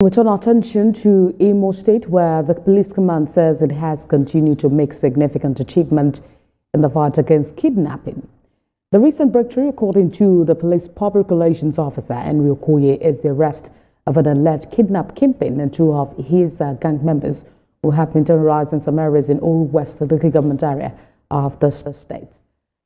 We turn our attention to Imo State, where the police command says it has continued to make significant achievement in the fight against kidnapping. The recent breakthrough, according to the police public relations officer, Enri Kuya, is the arrest of an alleged kidnap Kingpin and two of his gang members who have been terrorizing some areas in Orlu West, the government area of the state.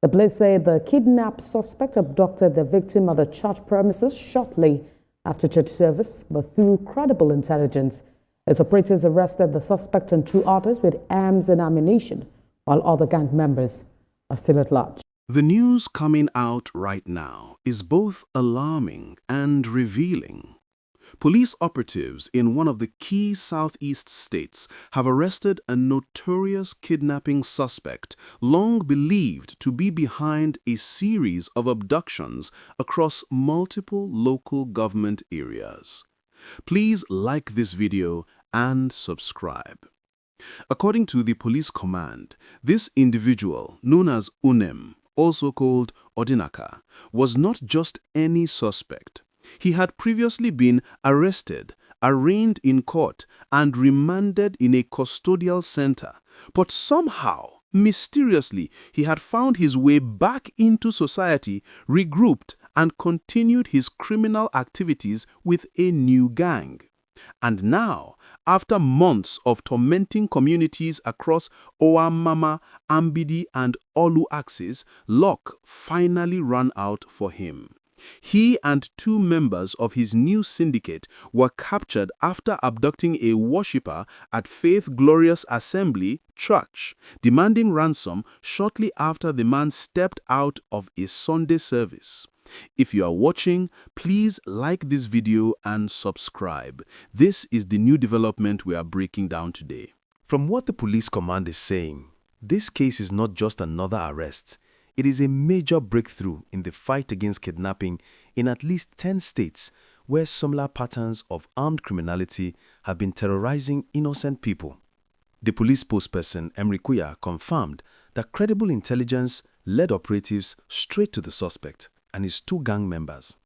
The police say the kidnapped suspect abducted the victim at the church premises shortly after church service, but through credible intelligence, its operatives arrested the suspect and two others with arms and ammunition, while other gang members are still at large. The news coming out right now is both alarming and revealing. Police operatives in one of the key southeast states have arrested a notorious kidnapping suspect long believed to be behind a series of abductions across multiple local government areas. Please like this video and subscribe. According to the police command, this individual, known as Onem, also called Ordinaka, was not just any suspect. He had previously been arrested, arraigned in court, and remanded in a custodial center. But somehow, mysteriously, he had found his way back into society, regrouped, and continued his criminal activities with a new gang. And now, after months of tormenting communities across Awam Mama, Imbidi, and Orlu axes, luck finally ran out for him. He and two members of his new syndicate were captured after abducting a worshipper at Faith Glorious Assembly Church, demanding ransom shortly after the man stepped out of a Sunday service. If you are watching, please like this video and subscribe. This is the new development we are breaking down today. From what the police command is saying, this case is not just another arrest. It is a major breakthrough in the fight against kidnapping in at least 10 states where similar patterns of armed criminality have been terrorizing innocent people. The police spokesperson Enri Kuya confirmed that credible intelligence led operatives straight to the suspect and his two gang members.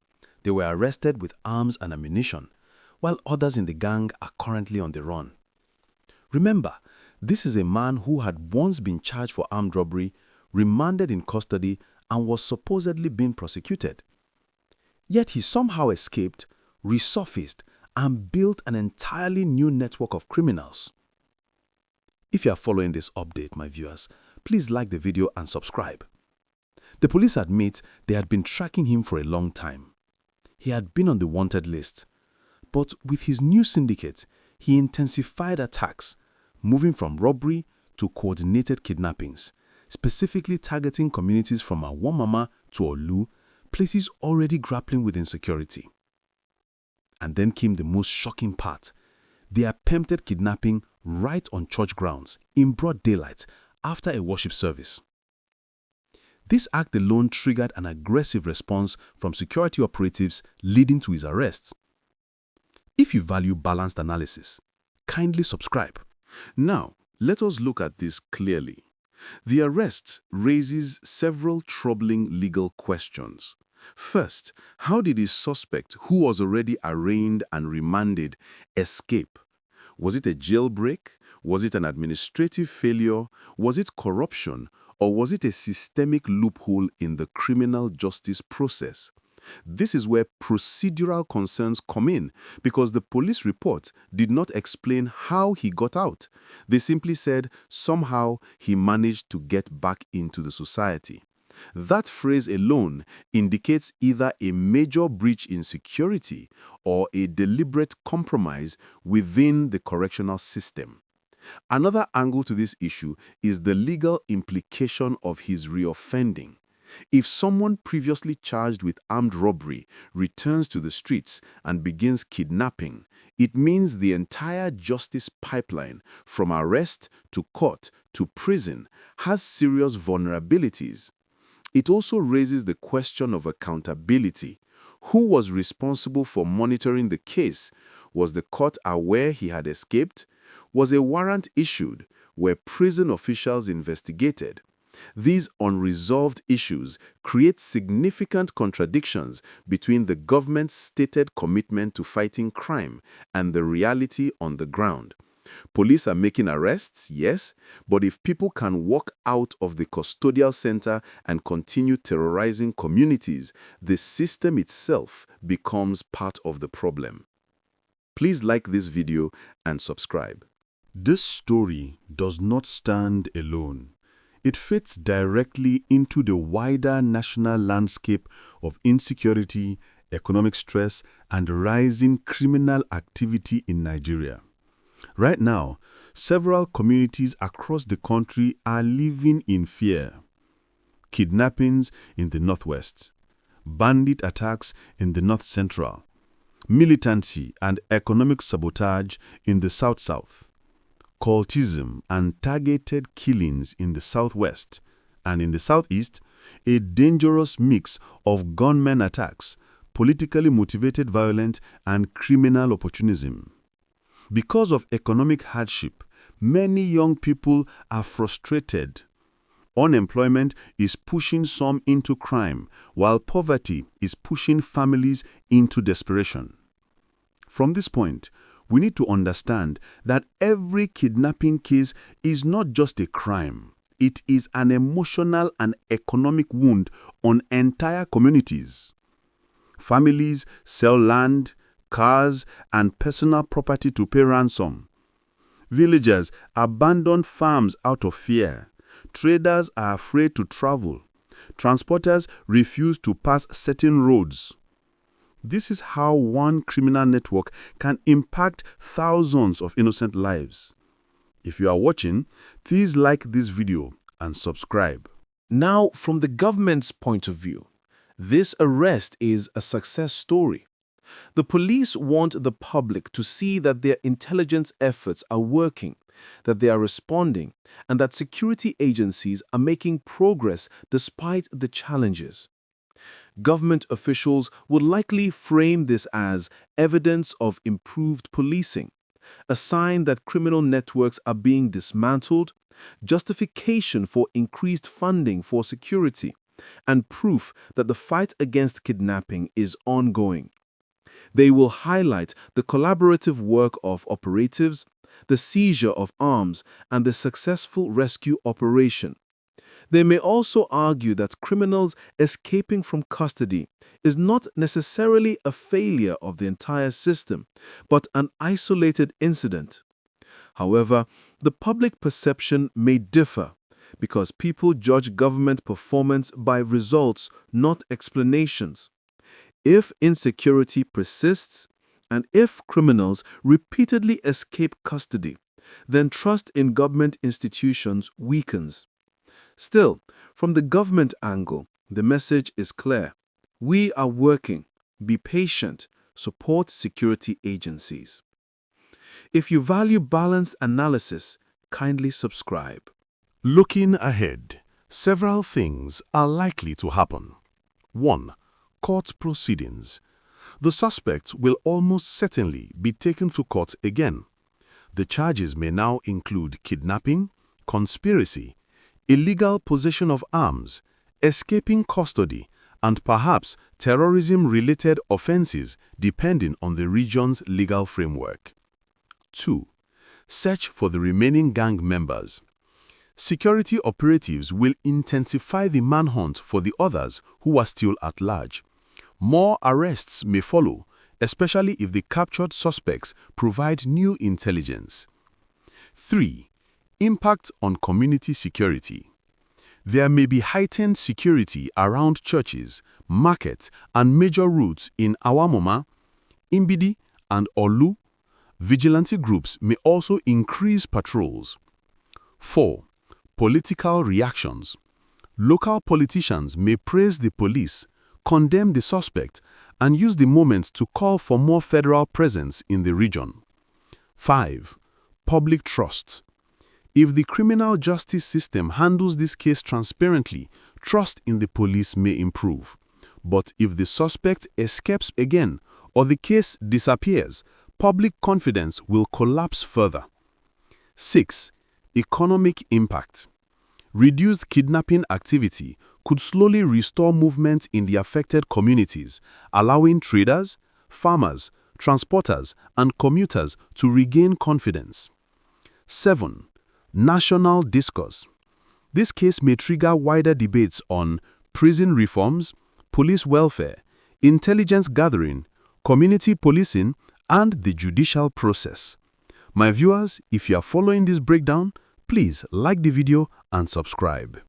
They were arrested with arms and ammunition, while others in the gang are currently on the run. Remember, this is a man who had once been charged for armed robbery, remanded in custody, and was supposedly being prosecuted. Yet he somehow escaped, resurfaced, and built an entirely new network of criminals. If you are following this update, my viewers, please like the video and subscribe. The police admit they had been tracking him for a long time. He had been on the wanted list, but with his new syndicate, he intensified attacks, moving from robbery to coordinated kidnappings, specifically targeting communities from Awam Mama to Orlu, places already grappling with insecurity. And then came the most shocking part. They attempted kidnapping right on church grounds in broad daylight after a worship service. This act alone triggered an aggressive response from security operatives, leading to his arrest. If you value balanced analysis, kindly subscribe. Now, let us look at this clearly. The arrest raises several troubling legal questions. First, how did the suspect, who was already arraigned and remanded, escape? Was it a jailbreak? Was it an administrative failure? Was it corruption? Or was it a systemic loophole in the criminal justice process? This is where procedural concerns come in, because the police report did not explain how he got out. They simply said somehow he managed to get back into the society. That phrase alone indicates either a major breach in security or a deliberate compromise within the correctional system. Another angle to this issue is the legal implication of his reoffending. If someone previously charged with armed robbery returns to the streets and begins kidnapping, it means the entire justice pipeline, from arrest to court to prison, has serious vulnerabilities. It also raises the question of accountability. Who was responsible for monitoring the case? Was the court aware he had escaped? Was a warrant issued? Were prison officials investigated? These unresolved issues create significant contradictions between the government's stated commitment to fighting crime and the reality on the ground. Police are making arrests, yes, but if people can walk out of the custodial center and continue terrorizing communities, the system itself becomes part of the problem. Please like this video and subscribe. This story does not stand alone. It fits directly into the wider national landscape of insecurity, economic stress, and rising criminal activity in Nigeria. Right now, several communities across the country are living in fear. Kidnappings in the northwest, bandit attacks in the north-central, militancy and economic sabotage in the south-south, cultism and targeted killings in the southwest, and in the southeast, a dangerous mix of gunmen attacks, politically motivated violence, and criminal opportunism. Because of economic hardship, many young people are frustrated. Unemployment is pushing some into crime, while poverty is pushing families into desperation. From this point, we need to understand that every kidnapping case is not just a crime. It is an emotional and economic wound on entire communities. Families sell land, cars, and personal property to pay ransom. Villagers abandon farms out of fear. Traders are afraid to travel. Transporters refuse to pass certain roads. This is how one criminal network can impact thousands of innocent lives. If you are watching, please like this video and subscribe. Now, from the government's point of view, this arrest is a success story. The police want the public to see that their intelligence efforts are working, that they are responding, and that security agencies are making progress despite the challenges. Government officials would likely frame this as evidence of improved policing, a sign that criminal networks are being dismantled, justification for increased funding for security, and proof that the fight against kidnapping is ongoing. They will highlight the collaborative work of operatives, the seizure of arms, and the successful rescue operation. They may also argue that criminals escaping from custody is not necessarily a failure of the entire system, but an isolated incident. However, the public perception may differ because people judge government performance by results, not explanations. If insecurity persists, and if criminals repeatedly escape custody, then trust in government institutions weakens. Still, from the government angle, the message is clear. We are working. Be patient. Support security agencies. If you value balanced analysis, kindly subscribe. Looking ahead, several things are likely to happen. 1. Court proceedings. The suspect will almost certainly be taken to court again. The charges may now include kidnapping, conspiracy, illegal possession of arms, escaping custody, and perhaps terrorism-related offenses depending on the region's legal framework. 2. Search for the remaining gang members. Security operatives will intensify the manhunt for the others who are still at large. More arrests may follow, especially if the captured suspects provide new intelligence. 3. Impact on community security. There may be heightened security around churches, markets, and major routes in Awam Mama, Imbidi, and Orlu. Vigilante groups may also increase patrols. 4. Political reactions. Local politicians may praise the police, condemn the suspect, and use the moment to call for more federal presence in the region. 5. Public trust. If the criminal justice system handles this case transparently, trust in the police may improve. But if the suspect escapes again or the case disappears, public confidence will collapse further. 6. Economic impact. Reduced kidnapping activity could slowly restore movement in the affected communities, allowing traders, farmers, transporters, and commuters to regain confidence. 7. National discourse. This case may trigger wider debates on prison reforms, police welfare, intelligence gathering, community policing, and the judicial process. My viewers, if you are following this breakdown, please like the video and subscribe.